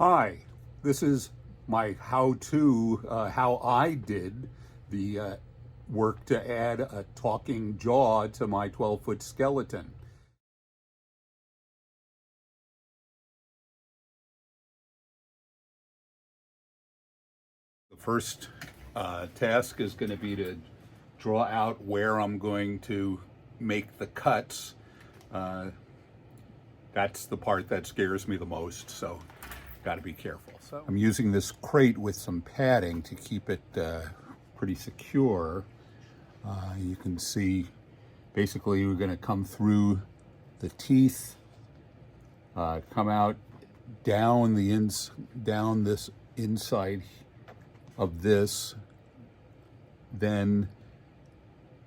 Hi, this is my how-to, how I did the work to add a talking jaw to my 12-foot skeleton. The first task is going to be to draw out where I'm going to make the cuts. That's the part that scares me the most, so got to be careful. So I'm using this crate with some padding to keep it pretty secure. You can see basically we're going to come through the teeth, come out down down this inside of this. Then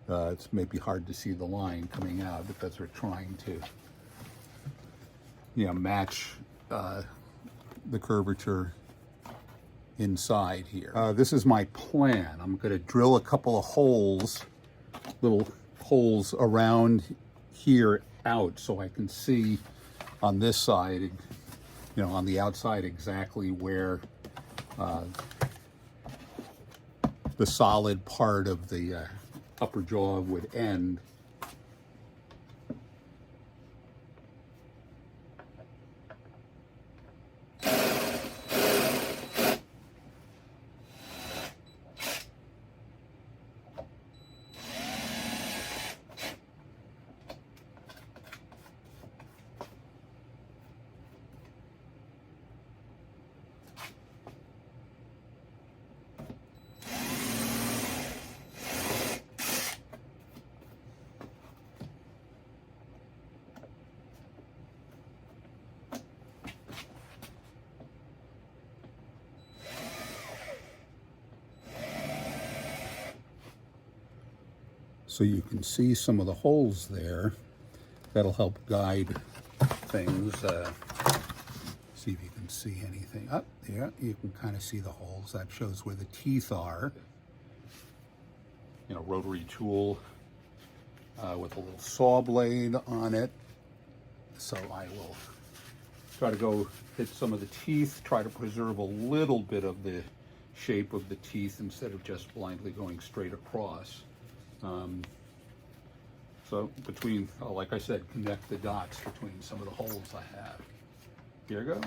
it's maybe hard to see the line coming out because we're trying to, match the curvature inside here. This is my plan. I'm going to drill a couple of holes, little holes around here out, so I can see on this side, on the outside exactly where the solid part of the upper jaw would end. So you can see some of the holes there. That'll help guide things. See if you can see anything. Up there, you can kind of see the holes. That shows where the teeth are. Rotary tool with a little saw blade on it. So I will try to go hit some of the teeth, try to preserve a little bit of the shape of the teeth instead of just blindly going straight across. So between, like I said, connect the dots between some of the holes I have. Here goes.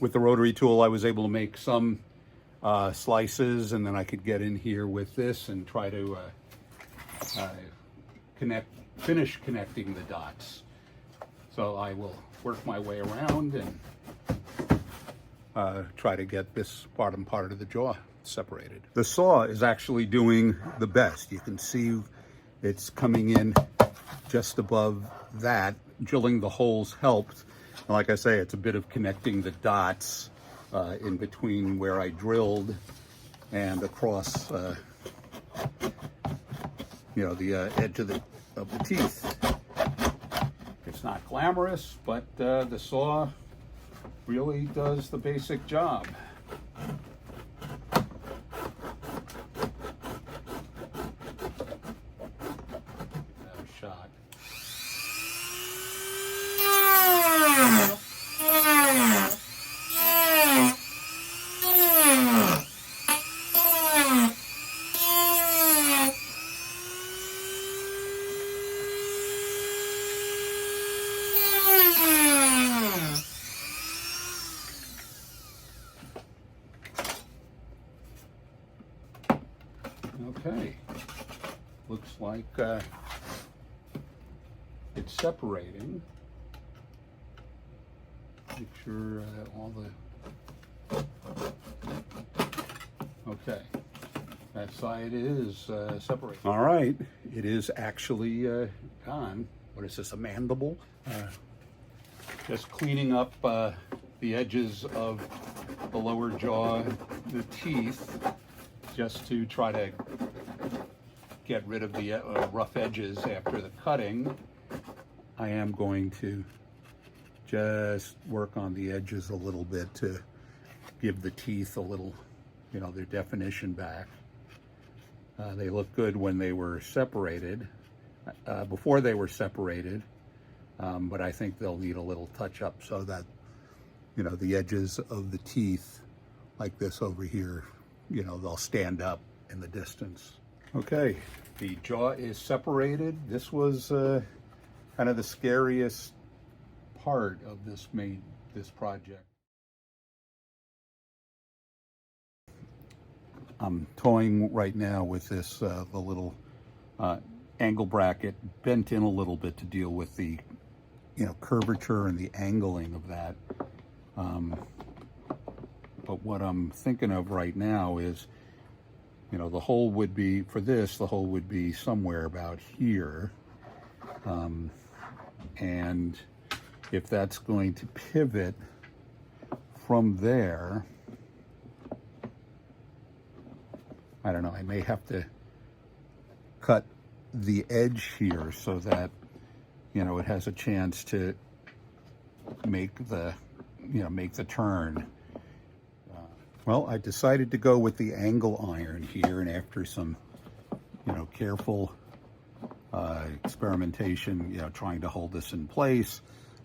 With the rotary tool, I was able to make some slices, and then I could get in here with this and try to finish connecting the dots. So I will work my way around and try to get this bottom part of the jaw separated. The saw is actually doing the best. You can see it's coming in just above that. Drilling the holes helped. Like I say, it's a bit of connecting the dots in between where I drilled and across, the edge of the teeth. It's not glamorous, but the saw really does the basic job. Another shot. Okay, looks like it's separating. Make sure all the, okay, that side is separated. All right, it is actually gone. What is this, a mandible? Just cleaning up the edges of the lower jaw, the teeth, just to try to get rid of the rough edges after the cutting. I am going to just work on the edges a little bit to give the teeth a little, you know, their definition back. They look good when they were separated, before they were separated, but I think they'll need a little touch up so that, you know, the edges of the teeth, like this over here, you know, they'll stand up in the distance. Okay, the jaw is separated. This was kind of the scariest part of this project. I'm toying right now with this the little angle bracket bent in a little bit to deal with the, you know, curvature and the angling of that. But what I'm thinking of right now is, you know, the hole would be, for this, the hole would be somewhere about here. And if that's going to pivot from there, I don't know, I may have to cut the edge here so that, you know, it has a chance to make the, you know, make the turn. Well, I decided to go with the angle iron here, and after some, you know, careful experimentation, you know, trying to hold this in place,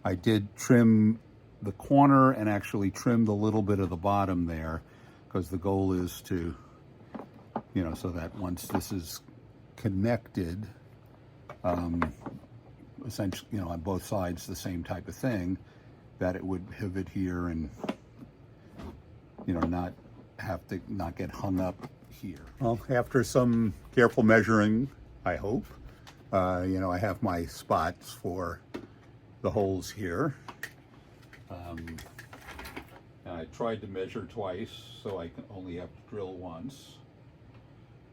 I did trim the corner and actually trimmed a little bit of the bottom there, because the goal is to, you know, so that once this is connected, essentially, you know, on both sides the same type of thing, that it would pivot here and, you know, not get hung up here. Well, after some careful measuring, I hope, you know, I have my spots for the holes here. And I tried to measure twice, so I can only have to drill once.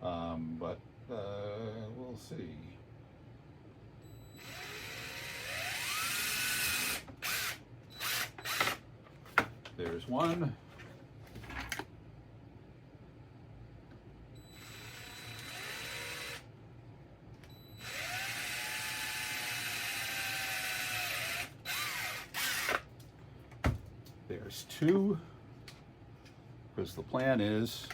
But we'll see. There's one. There's two, because the plan is,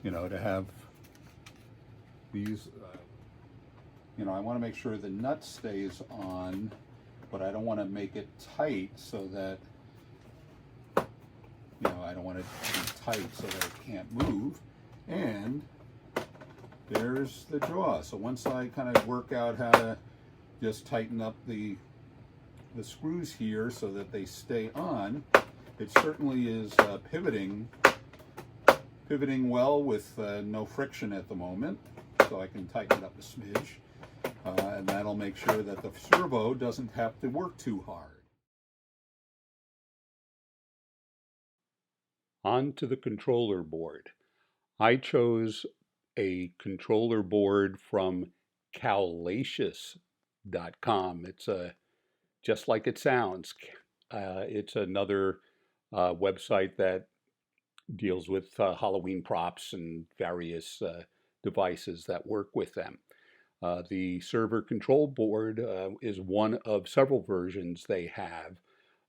you know, to have these, you know, I want to make sure the nut stays on, but I don't want to make it tight so that, you know, I don't want it to be tight so that it can't move. And there's the jaw. So once I kind of work out how to just tighten up the screws here so that they stay on, it certainly is pivoting well with no friction at the moment. So I can tighten it up a smidge, and that'll make sure that the servo doesn't have to work too hard. On to the controller board. I chose a controller board from Cowlacious.com. It's just like it sounds. It's another website that deals with Halloween props and various devices that work with them. The server control board is one of several versions they have.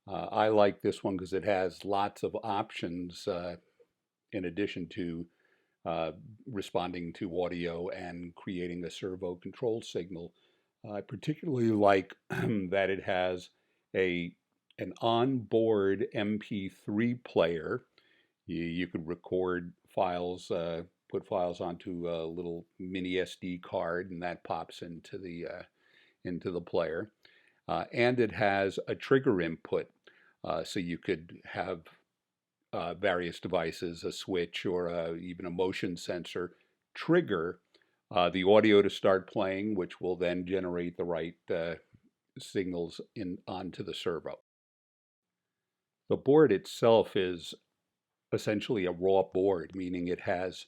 I like this one because it has lots of options in addition to responding to audio and creating a servo control signal. I particularly like that it has an onboard MP3 player. You could record files, put files onto a little mini SD card, and that pops into the player. And it has a trigger input, so you could have various devices, a switch or even a motion sensor, trigger the audio to start playing, which will then generate the right signals onto the servo. The board itself is essentially a raw board, meaning it has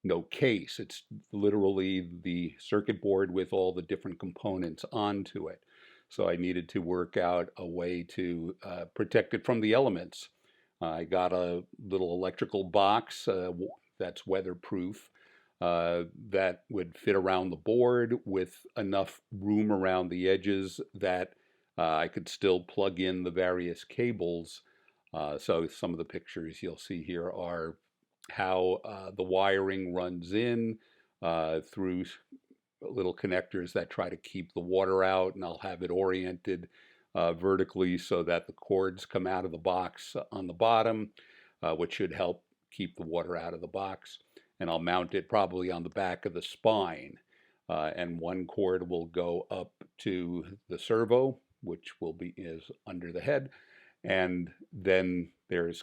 no case. It's literally the circuit board with all the different components onto it. so I needed to work out a way to protect it from the elements. I got a little electrical box that's weatherproof that would fit around the board with enough room around the edges that I could still plug in the various cables. So some of the pictures you'll see here are how the wiring runs in through little connectors that try to keep the water out, and I'll have it oriented vertically so that the cords come out of the box on the bottom, which should help keep the water out of the box. And I'll mount it probably on the back of the spine. And one cord will go up to the servo, which is under the head. And then there's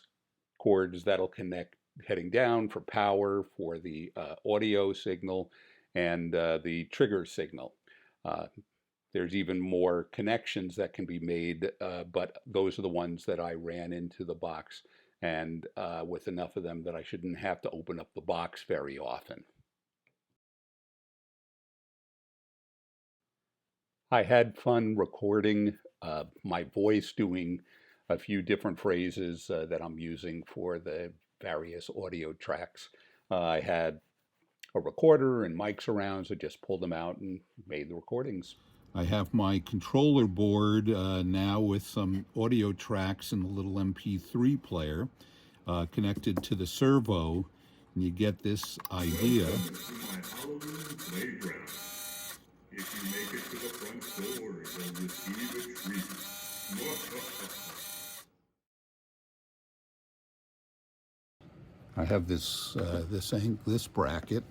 cords that'll connect heading down for power, for the audio signal, and the trigger signal. There's even more connections that can be made, but those are the ones that I ran into the box, and with enough of them that I shouldn't have to open up the box very often. I had fun recording my voice doing a few different phrases that I'm using for the various audio tracks. I had a recorder and mics around, so just pulled them out and made the recordings. I have my controller board now with some audio tracks and a little MP3 player connected to the servo, and you get this idea. If you make it to the front door, you'll receive a treat. I have this this bracket,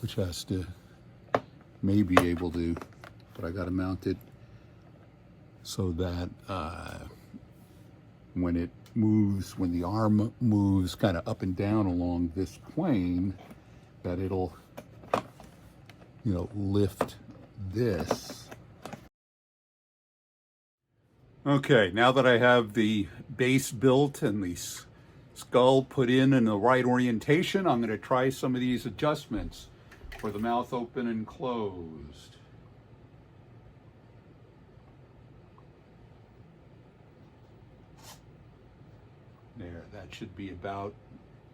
which has to may be able to, but I got to mount it so that when it moves, when the arm moves kind of up and down along this plane, that it'll, you know, lift this. Okay, now that I have the base built and the skull put in the right orientation, I'm going to try some of these adjustments for the mouth open and closed. There, that should be about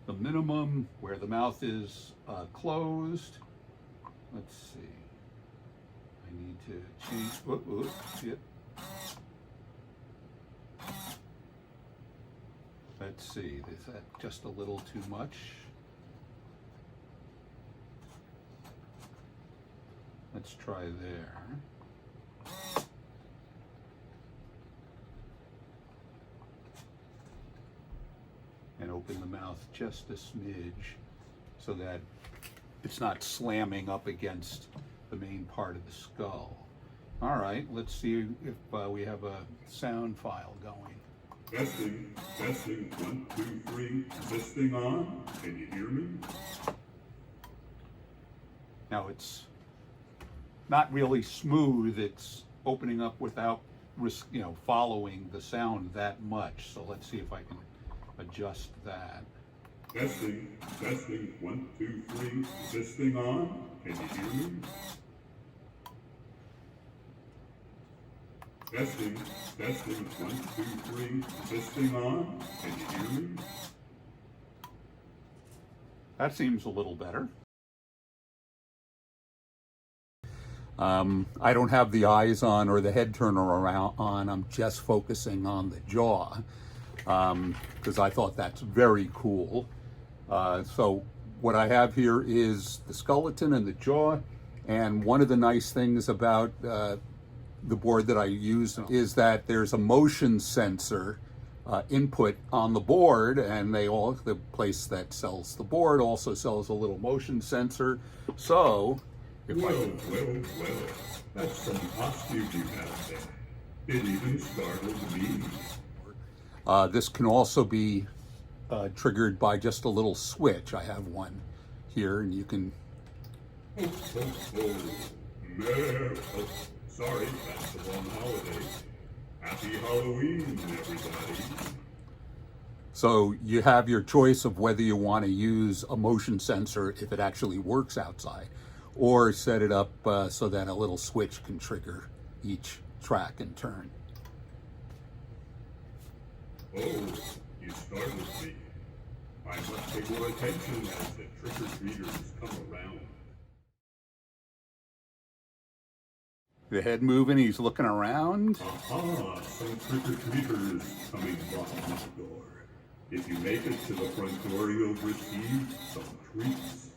the minimum where the mouth is closed. Let's see. I need to change. Yep. Let's see. Is that just a little too much? Let's try there. And open the mouth just a smidge so that it's not slamming up against the main part of the skull. All right, let's see if we have a sound file going. Testing, 1, 2, 3. Is this thing on? Can you hear me? Now it's not really smooth. It's opening up without, you know, following the sound that much. So let's see if I can adjust that. Testing, 1, 2, 3. Is this thing on? Can you hear me? Testing, 1, 2, 3. Is this thing on? Can you hear me? That seems a little better. I don't have the eyes on or the head turner around on. I'm just focusing on the jaw because I thought that's very cool. So what I have here is the skeleton and the jaw, and one of the nice things about the board that I use is that there's a motion sensor input on the board, and the place that sells the board also sells a little motion sensor. So well, that's some costume you have there. It even startled me. This can also be triggered by just a little switch. I have one here, and you can. Sorry, that's the wrong holiday. Happy Halloween, everybody. So you have your choice of whether you want to use a motion sensor if it actually works outside, or set it up so that a little switch can trigger each track and turn. Oh, you startled me. I must pay more attention as the trick-or-treaters come around. The head moving, he's looking around. Aha, some trick-or-treaters coming knocking at the door. If you make it to the front door, you'll receive some treats.